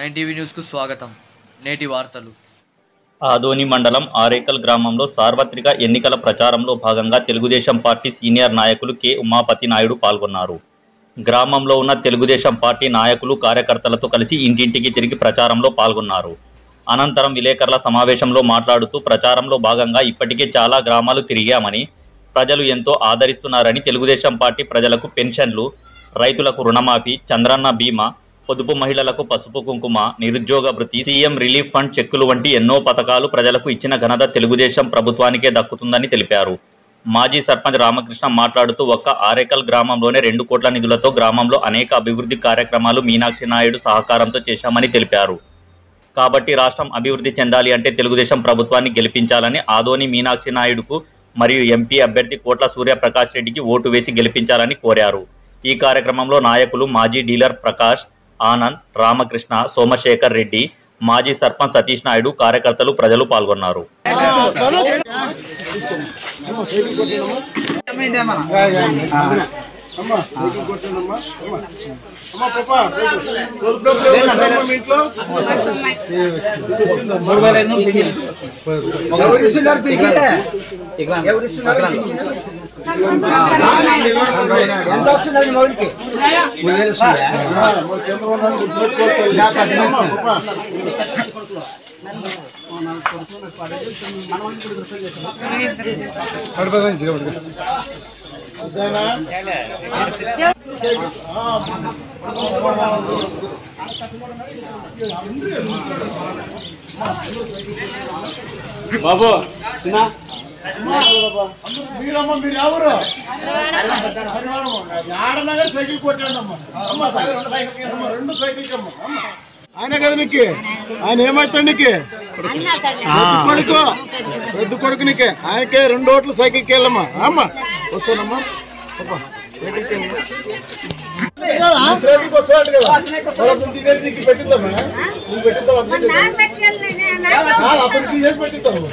9TV న్యూస్కు స్వాగతం. నేటి వార్తలు. ఆదోని మండలం ఆరేకల్ గ్రామంలో సార్వత్రిక ఎన్నికల ప్రచారంలో భాగంగా తెలుగుదేశం పార్టీ సీనియర్ నాయకులు కె ఉమాపతి నాయుడు పాల్గొన్నారు. గ్రామంలో ఉన్న తెలుగుదేశం పార్టీ నాయకులు కార్యకర్తలతో కలిసి ఇంటింటికి తిరిగి ప్రచారంలో పాల్గొన్నారు. అనంతరం విలేకరుల సమావేశంలో మాట్లాడుతూ ప్రచారంలో భాగంగా ఇప్పటికే చాలా గ్రామాలు తిరిగామని, ప్రజలు ఎంతో ఆదరిస్తున్నారని, తెలుగుదేశం పార్టీ ప్రజలకు పెన్షన్లు, రైతులకు రుణమాఫీ, చంద్రన్న బీమా, పొదుపు మహిళలకు పసుపు కుంకుమ, నిరుద్యోగ భృతి, సీఎం రిలీఫ్ ఫండ్ చెక్కులు వంటి ఎన్నో పథకాలు ప్రజలకు ఇచ్చిన ఘనత తెలుగుదేశం ప్రభుత్వానికే దక్కుతుందని తెలిపారు. మాజీ సర్పంచ్ రామకృష్ణ మాట్లాడుతూ ఒక్క ఆరేకల్ గ్రామంలోనే 2 కోట్ల నిధులతో గ్రామంలో అనేక అభివృద్ధి కార్యక్రమాలు మీనాక్షి నాయుడు సహకారంతో చేశామని తెలిపారు. కాబట్టి రాష్ట్రం అభివృద్ధి చెందాలి అంటే తెలుగుదేశం ప్రభుత్వాన్ని గెలిపించాలని, ఆదోని మీనాక్షి నాయుడుకు మరియు ఎంపీ అభ్యర్థి కోట్ల సూర్యప్రకాష్ రెడ్డికి ఓటు వేసి గెలిపించాలని కోరారు. ఈ కార్యక్రమంలో నాయకులు మాజీ డీలర్ ప్రకాష్, ఆనంద్, రామకృష్ణ, సోమశేఖర్ రెడ్డి, మాజీ సర్పంచ్ సతీష్ నాయుడు, కార్యకర్తలు, ప్రజలు పాల్గొన్నారు. బాబు మీరమ్మ మీరు ఎవరు ఆడనగర్ సైకిల్ కొట్టాడమ్మా, 2 సైకిల్ అమ్మ. ఆయన కదా నీకు, ఆయన ఏమవుతాడు నీకు? కొడుకు, పెద్ద కొడుకు నీకే. ఆయనకే 2 ఓట్లు సైకిల్కి వెళ్ళమ్మా. అమ్మ వస్తానమ్మా, పెట్టిద్దామా? నువ్వు పెట్టిద్దాం అప్పుడు తీసేసి పెట్టిద్దాము.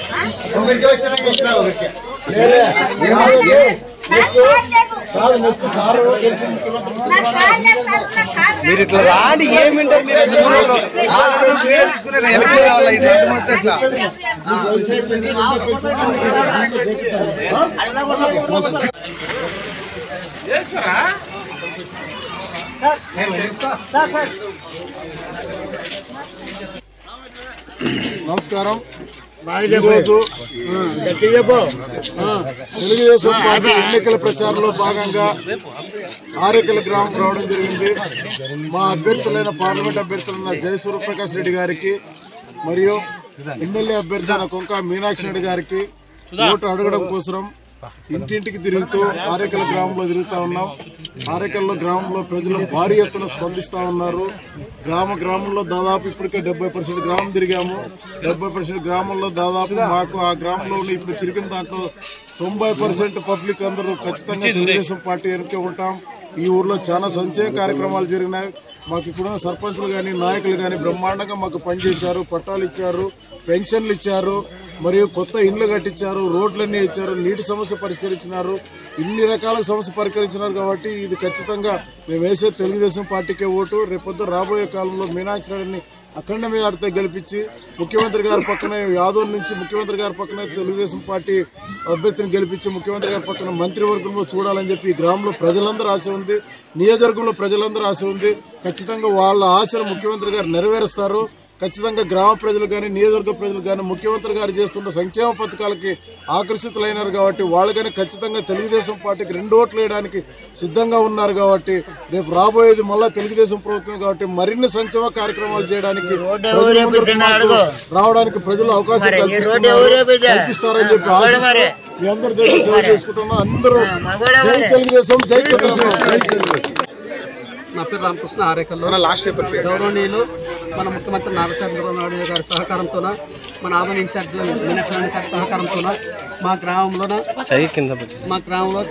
మీరు ఇట్లా రాని ఏమింటారు? నమస్కారం. ఈరోజు తెలుగుదేశం పార్టీ ఎన్నికల ప్రచారంలో భాగంగా ఆరేకల్ గ్రామం రావడం జరిగింది. మా అభ్యర్థులైన పార్లమెంట్ అభ్యర్థులైన జయ సూర్యప్రకాష్ రెడ్డి గారికి మరియు ఎమ్మెల్యే అభ్యర్థి అయిన కొంక మీనాక్షి నాయుడు గారికి ఓటు అడగడం కోసం ఇంటింటికి తిరుగుతూ ఆరేకల్ గ్రామంలో తిరుగుతూ ఉన్నాం. ఆరేకల్ గ్రామంలో ప్రజలు భారీ ఎత్తున స్పందిస్తూ ఉన్నారు. గ్రామంలో దాదాపు ఇప్పటికే 70% గ్రామం తిరిగాము. 70% గ్రామంలో దాదాపు మాకు ఆ గ్రామంలో ఇప్పుడు తిరిగిన దాంట్లో 90% పబ్లిక్ అందరూ ఖచ్చితంగా తెలుగుదేశం పార్టీ వెనుక ఉంటాం. ఈ ఊర్లో చాలా సంక్షేమ కార్యక్రమాలు జరిగినాయి. మాకు ఇప్పుడున్న సర్పంచులు కానీ నాయకులు కానీ బ్రహ్మాండంగా మాకు పనిచేశారు. పట్టాలు ఇచ్చారు, పెన్షన్లు ఇచ్చారు, మరియు కొత్త ఇండ్లు కట్టించారు, రోడ్లన్నీ ఇచ్చారు, నీటి సమస్య పరిష్కరించినారు. ఇన్ని రకాల సమస్య పరిష్కరించినారు. కాబట్టి ఇది ఖచ్చితంగా మేము వేసే తెలుగుదేశం పార్టీకే ఓటు. రేపొద్దు రాబోయే కాలంలో మీనాక్షి నాయుడిని అఖండ మేయర్తో గెలిపించి ముఖ్యమంత్రి గారి పక్కనే యాదవ్ నుంచి ముఖ్యమంత్రి గారి పక్కనే తెలుగుదేశం పార్టీ అభ్యర్థిని గెలిపించి ముఖ్యమంత్రి గారి పక్కన మంత్రివర్గంలో చూడాలని చెప్పి ఈ గ్రామంలో ప్రజలందరూ ఆశ ఉంది, నియోజకవర్గంలో ప్రజలందరూ ఆశ ఉంది. ఖచ్చితంగా వాళ్ళ ఆశలు ముఖ్యమంత్రి గారు నెరవేరుస్తారు. ఖచ్చితంగా గ్రామ ప్రజలు కానీ నియోజకవర్గ ప్రజలు కానీ ముఖ్యమంత్రి గారు చేస్తున్న సంక్షేమ పథకాలకి ఆకర్షితులైనారు. కాబట్టి వాళ్ళు కానీ ఖచ్చితంగా తెలుగుదేశం పార్టీకి 2 ఓట్లు వేయడానికి సిద్ధంగా ఉన్నారు. కాబట్టి రేపు రాబోయేది మళ్ళా తెలుగుదేశం ప్రభుత్వం. కాబట్టి మరిన్ని సంక్షేమ కార్యక్రమాలు చేయడానికి రావడానికి ప్రజలు అవకాశం కల్పిస్తారని చెప్పి ఆశిస్తూ మీ అందరి దగ్గర సేవ చేసుకుంటున్నాం. అందరూ జై తెలుగుదేశం, జై తెలుగుదేశం. నా పేరు రామకృష్ణ. ఆరేకల్లో గౌరవనీయులు మన ముఖ్యమంత్రి నారా చంద్రబాబు నాయుడు గారి సహకారంతోన, మన ఆదోని ఇన్ఛార్జ్ మీనాక్షి నాయుడు గారి సహకారంతోన మా గ్రామంలో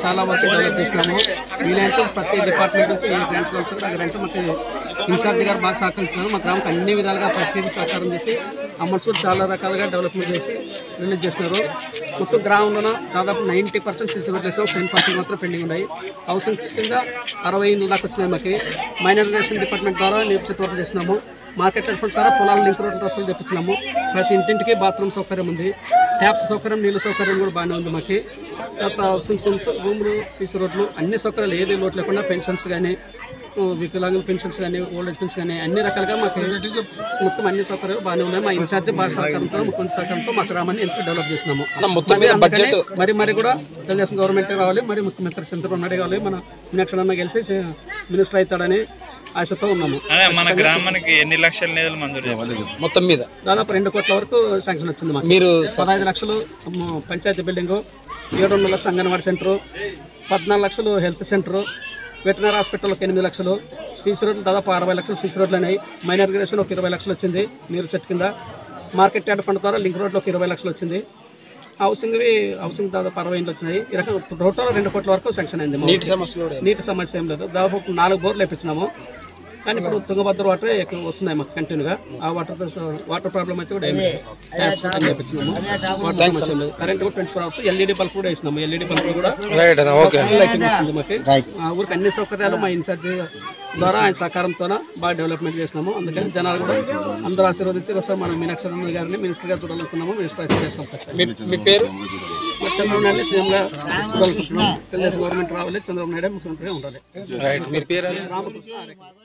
చాలా వరకు డెవలప్ చేసినాము. వీలైతే ప్రతి డిపార్ట్మెంట్ నుంచి ఏ బ్రాంచ్లో వచ్చి దగ్గరంటే మాకు ఇన్ఛార్జ్ గారు బాగా సహకరించారు. మా గ్రామంకి అన్ని విధాలుగా ప్రతిదీ సహకారం చేసి అమర్స్ చాలా రకాలుగా డెవలప్మెంట్ చేసి రిలీజ్ చేసినారు. మొత్తం గ్రామంలో దాదాపు 90% సీసీ రోడ్లు వేసాము, 10% మాత్రం పెండింగ్ ఉన్నాయి. హౌసింగ్ కింద 60 దాకా వచ్చినాయి. మాకు మైనర్ రిలేషన్ డిపార్ట్మెంట్ ద్వారా నీరు చెత్త వర్క్ చేసినాము. మార్కెట్ ద్వారా పొలాల లింక్ రోడ్ రస్తాలు తెప్పించినాము. ప్రతి ఇంటింటికి బాత్రూమ్ సౌకర్యం ఉంది, ట్యాప్స్ సౌకర్యం, నీళ్ళ సౌకర్యం కూడా బాగానే ఉంది మాకు. తర్వాత హౌసింగ్ సోమ్స్, రూములు, సీసీ రోడ్లు, అన్ని సౌకర్యాలు ఏది లోటు లేకుండా పెన్షన్స్ కానీ, వికలాంగుల పెన్షన్స్ కానీ, ఓల్డ్ ఏజ్ పెన్షన్ కానీ అన్ని రకాలుగా మాకు మొత్తం అన్ని సౌకర్యాలు బాగానే ఉన్నాయి. మా ఇన్ఛార్జ్ బాగా సహకారంతో, ముఖ్యమంత్రి సహకారంతో మా గ్రామాన్ని ఎంతో డెవలప్ చేసినాము. మరి కూడా తెలుగుదేశం గవర్నమెంట్ రావాలి, మరి ముఖ్యమంత్రి చంద్రబాబు నాయుడు కావాలి, మన మీనాక్షి అన్న గెలిచి మినిస్టర్ అవుతాడని ఆశతో ఉన్నాము. మన గ్రామానికి ఎన్ని లక్షల నిధులు మంజూరు మొత్తం మీద దాదాపు 2 కోట్ల వరకు శాంక్షన్ వచ్చింది మాకు. మీరు 15 లక్షలు పంచాయతీ బిల్డింగు, 700 లక్షలు అంగన్వాడీ సెంటరు, 14 లక్షలు హెల్త్ సెంటరు, వెటనరీ హాస్పిటల్కి 8 లక్షలు, సీసీ రోడ్లు దాదాపు 60 లక్షలు సీసీ రోడ్లు అయినాయి. మైనర్ ఇరిగేషన్ ఒక 20 లక్షలు వచ్చింది నీరు చెట్టు కింద. మార్కెట్ యార్డ్ ఫండ్ ద్వారా లింక్ రోడ్లో ఒక 20 లక్షలు వచ్చింది. హౌసింగ్ దాదాపు 60 ఇండ్లు వచ్చినాయి. ఈ రకంగా టోటల్ 2 కోట్ల వరకు శాంక్షన్ అయింది. నీటి సమస్య ఏం లేదు. దాదాపు 4 బోర్లు వేయించినాము. కానీ ఇప్పుడు తుంగభద్ర వాటరే ఎక్కువ వస్తున్నాయి మాకు కంటిన్యూగా. ఆ వాటర్ ప్రాబ్లం అయితే కూడా ఏమి వేయించినాము. వాటర్ సమస్య ఏం లేదు. కరెంట్ కూడా 24 hours ఎల్ఈడి బల్బ్ కూడా వేసినాము. ఎల్ఈడి బల్బ్ కూడా లైటింగ్ వస్తుంది మాకు. ఆ ఊరికి అన్ని సౌకర్యాలు మా ఇన్ఛార్జ్ ద్వారా ఆయన సహకారంతో బాగా డెవలప్మెంట్ చేసినాము. అందుకని జనాలు కూడా అందరూ ఆశీర్వదించి ఒకసారి మనం మీనాక్షి అన్న గారిని మినిస్టర్ గా చూడాలనుకున్నాము. మినిస్టర్ అయితే చేస్తాం. మీ పేరు? చంద్రబాబు నాయుడు సీఎంగా చూడాలనుకుంటున్నాం. తెలుగుదేశం గవర్నమెంట్ రావాలి, చంద్రబాబు నాయుడు ముఖ్యమంత్రిగా ఉండాలి. మీ పేరు? రామకృష్ణ.